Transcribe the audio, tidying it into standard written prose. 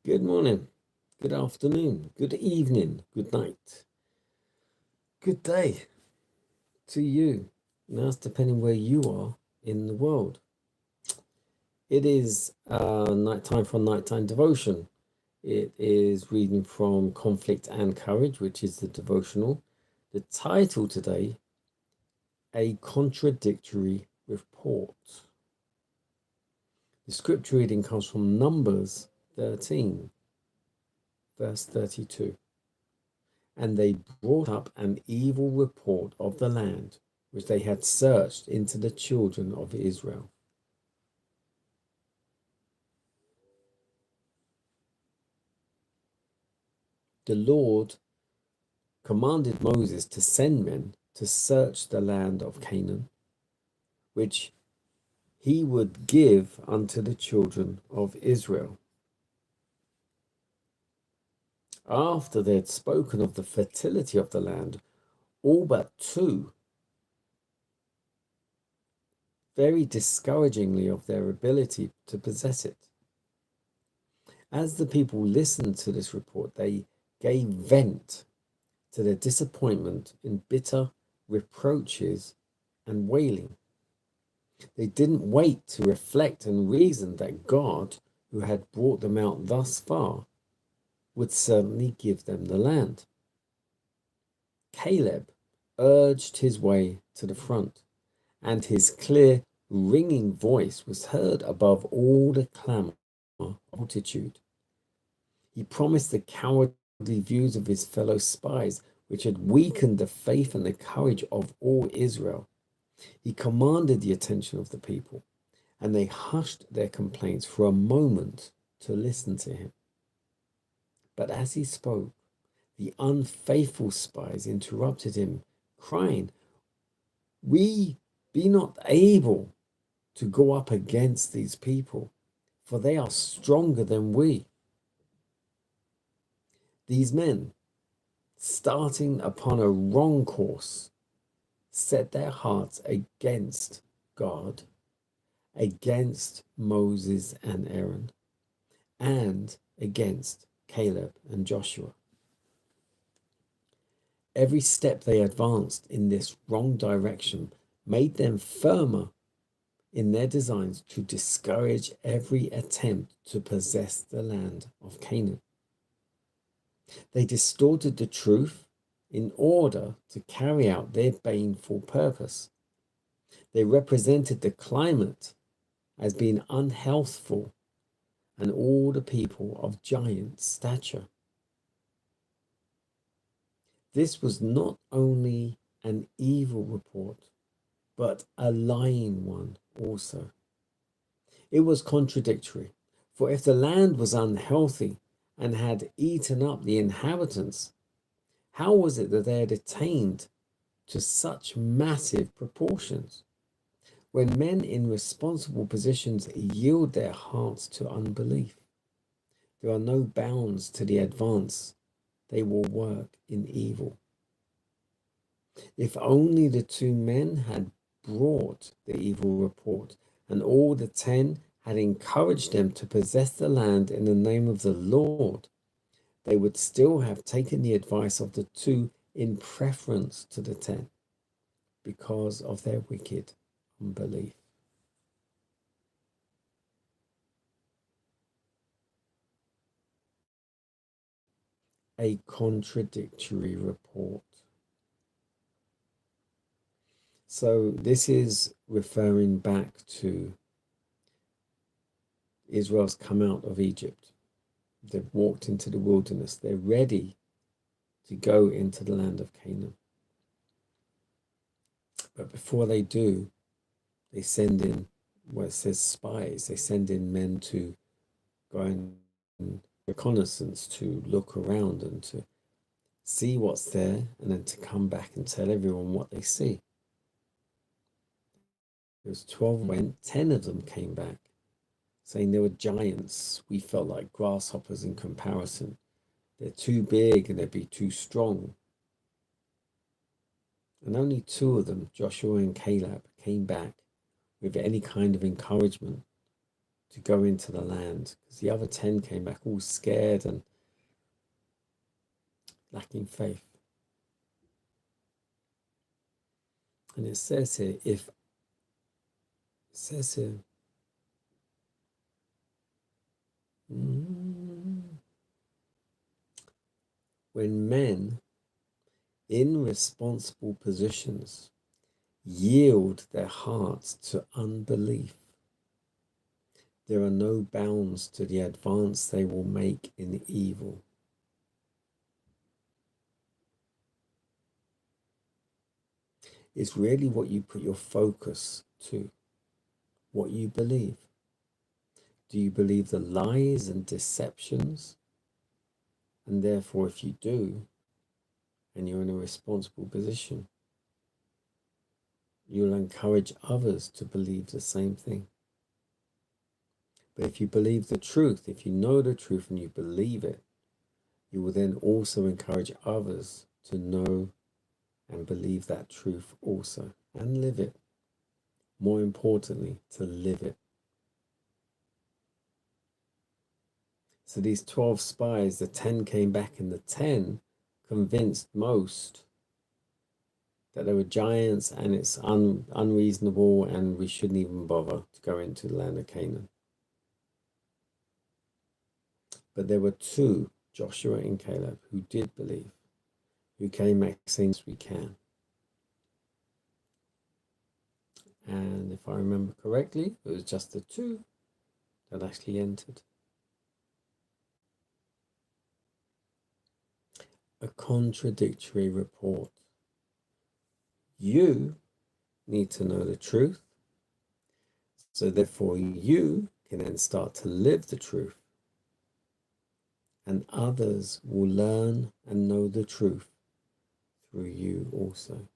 Good morning, good afternoon, good evening, good night, good day to you. Now it's depending where you are in the world. It is nighttime for nighttime devotion. It is reading from Conflict and Courage, which is the devotional. The title today, A Contradictory Report. The scripture reading comes from Numbers 13, verse 32. And they brought up an evil report of the land which they had searched into the children of Israel. The Lord commanded Moses to send men to search the land of Canaan, which he would give unto the children of Israel. After they had spoken of the fertility of the land, all but two, very discouragingly of their ability to possess it. As the people listened to this report, they gave vent to their disappointment in bitter reproaches and wailing. They didn't wait to reflect and reason that God, who had brought them out thus far, would certainly give them the land. Caleb urged his way to the front, and his clear, ringing voice was heard above all the clamor of multitude. He promised the cowardly views of his fellow spies, which had weakened the faith and the courage of all Israel. He commanded the attention of the people, and they hushed their complaints for a moment to listen to him. But as he spoke, the unfaithful spies interrupted him, crying, "We be not able to go up against these people, for they are stronger than we." These men, starting upon a wrong course, set their hearts against God, against Moses and Aaron, and against Caleb and Joshua. Every step they advanced in this wrong direction made them firmer in their designs to discourage every attempt to possess the land of Canaan. They distorted the truth in order to carry out their baneful purpose. They represented the climate as being unhealthful and all the people of giant stature. This was not only an evil report, but a lying one also. It was contradictory, for if the land was unhealthy and had eaten up the inhabitants, how was it that they had attained to such massive proportions? When men in responsible positions yield their hearts to unbelief, there are no bounds to the advance they will work in evil. If only the two men had brought the evil report, and all the 10 had encouraged them to possess the land in the name of the Lord, they would still have taken the advice of the two in preference to the 10 because of their wicked unbelief. A contradictory report. So this is referring back to Israel's come out of Egypt. They've walked into the wilderness. They're ready to go into the land of Canaan. But before they do, they send in what it says spies. They send in men to go and reconnaissance, to look around and to see what's there, and then to come back and tell everyone what they see. There was 12 went, 10 of them came back saying they were giants. We felt like grasshoppers in comparison. They're too big and they'd be too strong. And only 2 of them, Joshua and Caleb, came back with any kind of encouragement to go into the land, because the other 10 came back all scared and lacking faith. And it says here, when men in responsible positions yield their hearts to unbelief, there are no bounds to the advance they will make in evil. It's really what you put your focus to, what you believe. Do you believe the lies and deceptions? And therefore, if you do, and you're in a responsible position, you'll encourage others to believe the same thing. But if you believe the truth, if you know the truth and you believe it, you will then also encourage others to know and believe that truth also, and live it. More importantly, to live it. So these 12 spies, the 10 came back, and the 10 convinced most that they were giants and it's unreasonable and we shouldn't even bother to go into the land of Canaan. But there were 2, Joshua and Caleb, who did believe, who came back saying, we can. And if I remember correctly, it was just the 2 that actually entered. A contradictory report. You need to know the truth, so therefore you can then start to live the truth, and others will learn and know the truth through you also.